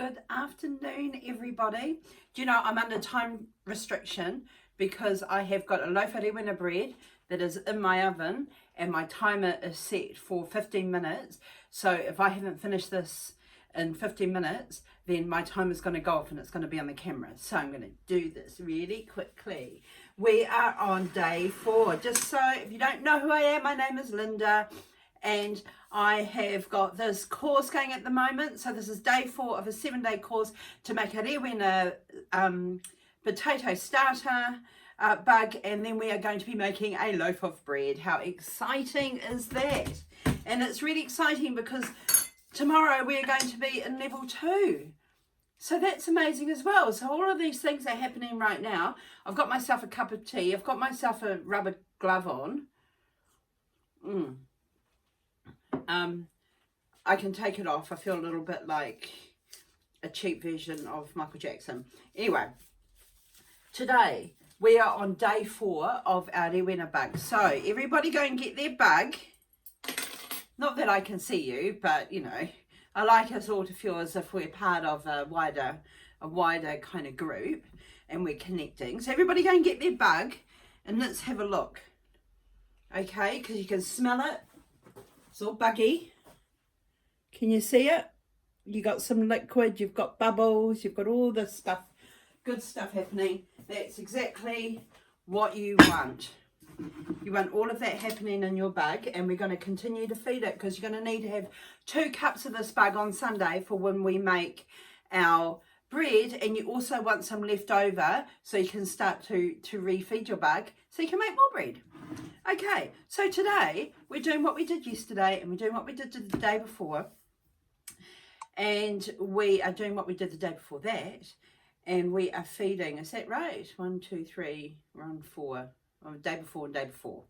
Good afternoon, everybody. Do you know I'm under time restriction because I have got a loaf of Rewena bread that is in my oven and my timer is set for 15 minutes. So if I haven't finished this in 15 minutes, then my timer is going to go off and it's going to be on the camera. So I'm going to do this really quickly. We are on day 4. Just so if you don't know who I am, my name is Linda. And I have got this course going at the moment. So this is day 4 of a 7-day course to make a Rewena potato starter bug. And then we are going to be making a loaf of bread. How exciting is that? And it's really exciting because tomorrow we are going to be in level 2. So that's amazing as well. So all of these things are happening right now. I've got myself a cup of tea. I've got myself a rubber glove on. I can take it off. I feel a little bit like a cheap version of Michael Jackson. Anyway, today we are on day 4 of our Rewena bug. So everybody go and get their bug. Not that I can see you, but you know, I like us all to feel as if we're part of a wider kind of group and we're connecting. So everybody go and get their bug and let's have a look. Okay, because you can smell it. It's all buggy. Can you see it? You got some liquid, you've got bubbles, you've got all this stuff, good stuff happening. That's exactly what you want. You want all of that happening in your bug, and we're going to continue to feed it because you're going to need to have 2 cups of this bug on Sunday for when we make our bread, and you also want some left over so you can start to refeed your bug so you can make more bread. Okay, so today we're doing what we did yesterday and we're doing what we did the day before, and we are doing what we did the day before that, and we are feeding, is that right? 1, 2, 3, we're on 4, day before and day before.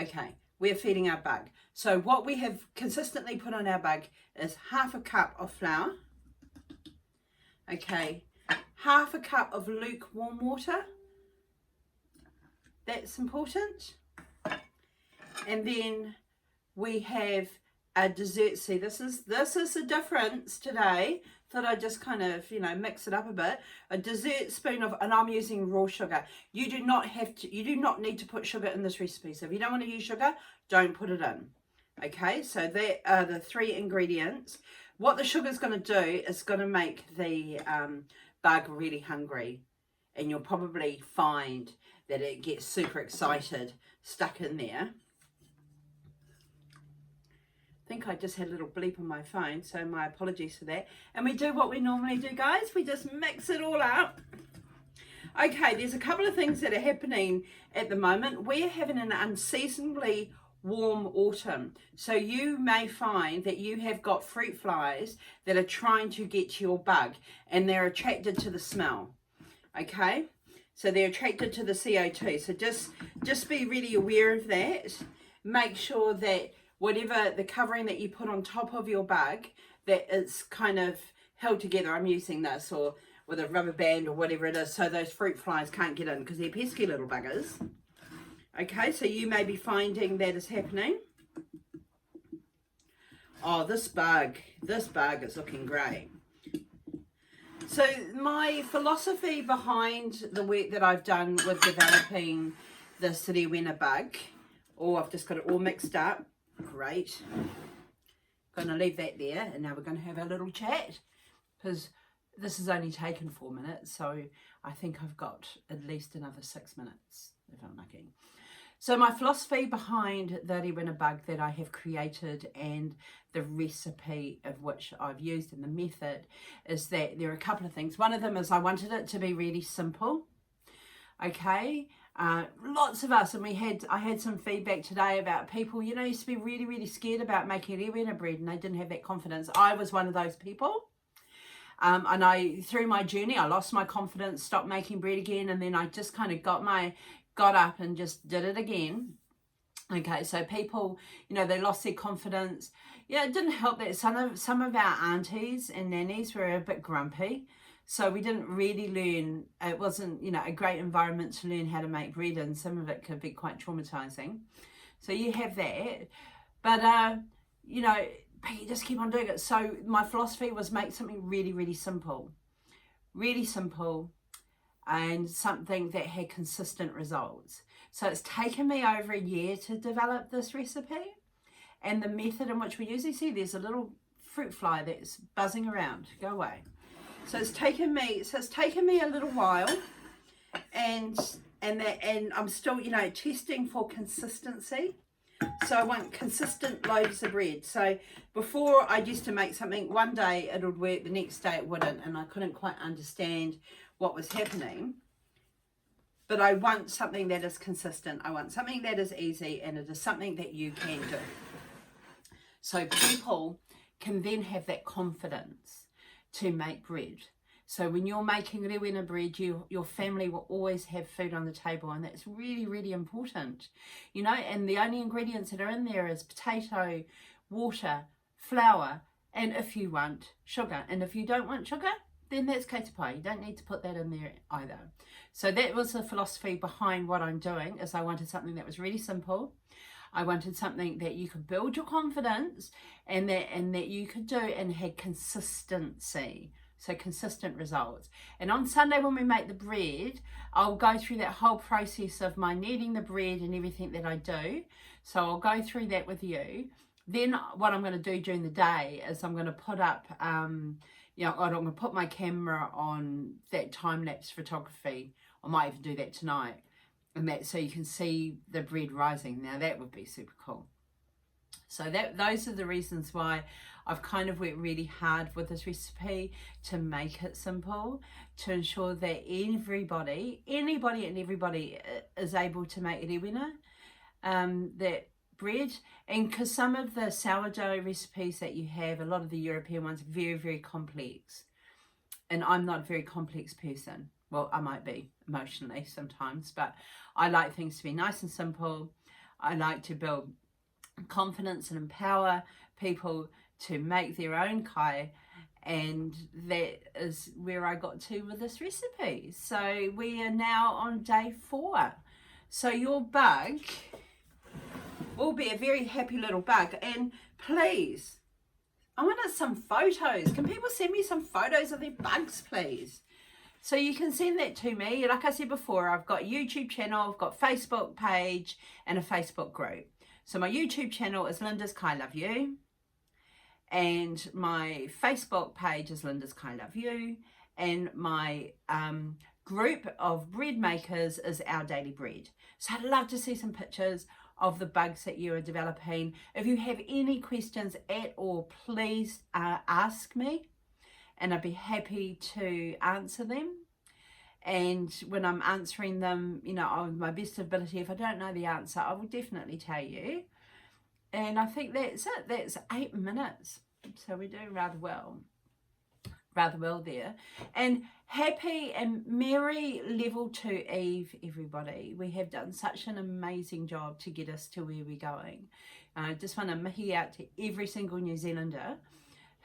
Okay, we're feeding our bug. So what we have consistently put on our bug is half a cup of flour, okay, half a cup of lukewarm water. That's important. And then we have a dessert. See, this is the difference today. Thought I'd just kind of, you know, mix it up a bit. A dessert spoon of, and I'm using raw sugar. You do not need to put sugar in this recipe. So if you don't want to use sugar, don't put it in. Okay, so that are the 3 ingredients. What the sugar is going to do is going to make the bug really hungry. And you'll probably find that it gets super excited stuck in there. I think I just had a little bleep on my phone, so my apologies for that. And we do what we normally do, guys. We just mix it all up. Okay, there's a couple of things that are happening at the moment. We're having an unseasonably warm autumn. So you may find that you have got fruit flies that are trying to get to your bug and they're attracted to the smell. Okay? So they're attracted to the CO2. So just be really aware of that. Make sure that whatever the covering that you put on top of your bug, that it's kind of held together. I'm using this or with a rubber band or whatever it is, so those fruit flies can't get in because they're pesky little buggers. Okay, so you may be finding that is happening. Oh, this bug is looking great. So my philosophy behind the work that I've done with developing this Rewena bug, I've just got it all mixed up. Great. Going to leave that there, and now we're going to have a little chat because this has only taken 4 minutes, so I think I've got at least another 6 minutes if I'm lucky. So my philosophy behind the Rewena bug that I have created and the recipe of which I've used and the method is that there are a couple of things. One of them is I wanted it to be really simple. Okay, lots of us, and I had some feedback today about people, you know, used to be really, really scared about making Rewena bread and they didn't have that confidence. I was one of those people. And through my journey, I lost my confidence, stopped making bread again, and then I just kind of got up and just did it again. Okay, so people, you know, they lost their confidence. Yeah, it didn't help that some of our aunties and nannies were a bit grumpy. So we didn't really learn, it wasn't, you know, a great environment to learn how to make bread, and some of it could be quite traumatizing. So you have that. But, you know, but you just keep on doing it. So my philosophy was make something really, really simple, and something that had consistent results. So it's taken me over a year to develop this recipe, and the method in which we use it. See, there's a little fruit fly that's buzzing around. Go away. So it's taken me a little while, and I'm still, you know, testing for consistency. So I want consistent loaves of bread. So before, I used to make something, one day it would work, the next day it wouldn't, and I couldn't quite understand what was happening. But I want something that is consistent. I want something that is easy, and it is something that you can do. So people can then have that confidence to make bread. So when you're making Rewena bread, your family will always have food on the table, and that's really, really important. You know, and the only ingredients that are in there is potato, water, flour, and if you want, sugar. And if you don't want sugar, then that's kei te pai. You don't need to put that in there either. So that was the philosophy behind what I'm doing, is I wanted something that was really simple. I wanted something that you could build your confidence and that you could do and had consistency. So consistent results. And on Sunday when we make the bread, I'll go through that whole process of my kneading the bread and everything that I do. So I'll go through that with you. Then what I'm going to do during the day is I'm going to put up, you know, I'm going to put my camera on that time-lapse photography. I might even do that tonight. And that, so you can see the bread rising. Now that would be super cool. So those are the reasons why I've kind of worked really hard with this recipe, to make it simple, to ensure that anybody and everybody is able to make Rewena, that bread. And because some of the sourdough recipes that you have, a lot of the European ones, are very, very complex. And I'm not a very complex person. Well, I might be emotionally sometimes, but I like things to be nice and simple. I like to build confidence and empower people to make their own kai, and that is where I got to with this recipe. So we are now on day 4. So your bug will be a very happy little bug. And please, I wanted some photos. Can people send me some photos of their bugs, please? So you can send that to me. Like I said before, I've got a YouTube channel, I've got a Facebook page and a Facebook group. So my YouTube channel is Linda's Kai Love You, and my Facebook page is Linda's Kai Love You, and my group of bread makers is Our Daily Bread. So I'd love to see some pictures of the bugs that you are developing. If you have any questions at all, please ask me, and I'd be happy to answer them. And when I'm answering them, you know, on my best ability, if I don't know the answer, I will definitely tell you. And I think that's it. That's 8 minutes. So we're doing rather well there. And happy and merry level 2 Eve, everybody. We have done such an amazing job to get us to where we're going. I just want to mihi out to every single New Zealander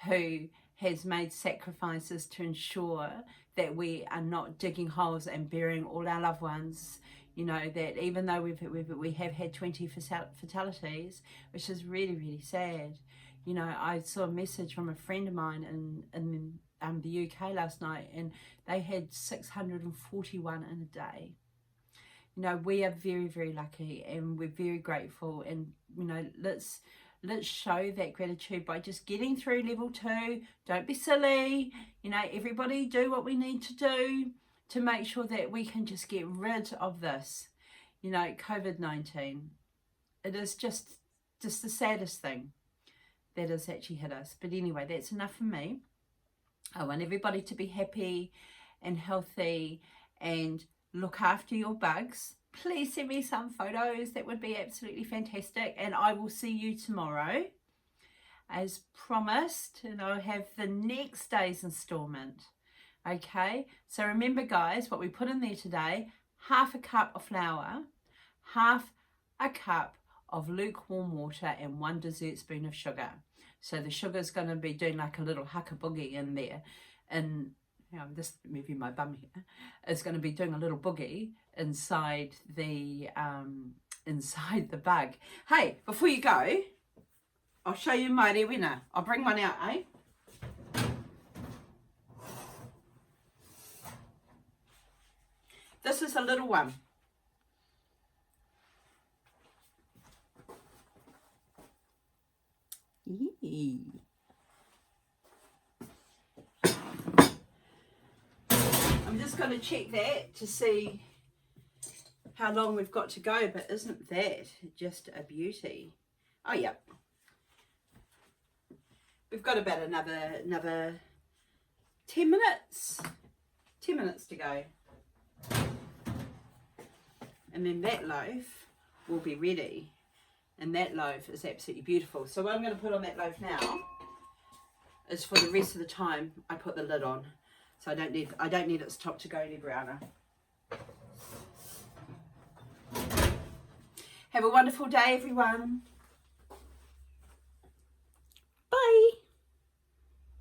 who has made sacrifices to ensure that we are not digging holes and burying all our loved ones. You know, that even though we have had 20 fatalities, which is really, really sad. You know, I saw a message from a friend of mine in the UK last night, and they had 641 in a day. You know, we are very, very lucky, and we're very grateful. And, you know, let's show that gratitude by just getting through level 2. Don't be silly. You know, everybody do what we need to do to make sure that we can just get rid of this, you know, COVID-19. It is just the saddest thing that has actually hit us. But anyway, that's enough for me. I want everybody to be happy and healthy and look after your bugs. Please send me some photos. That would be absolutely fantastic. And I will see you tomorrow as promised. And I'll have the next day's installment. Okay. So remember, guys, what we put in there today: half a cup of flour, half a cup of lukewarm water, and 1 dessert spoon of sugar. So the sugar's going to be doing like a little haka boogie in there. And you know, I'm just moving my bum here. It's going to be doing a little boogie inside the bug. Hey, before you go, I'll show you my Rewena. I'll bring one out, eh? This is a little one. Yee. I'm just going to check that to see how long we've got to go, but isn't that just a beauty? Oh yeah, we've got about another 10 minutes. 10 minutes to go, and then that loaf will be ready. And that loaf is absolutely beautiful. So what I'm going to put on that loaf now is for the rest of the time I put the lid on. So I don't need its top to go any browner. Have a wonderful day, everyone.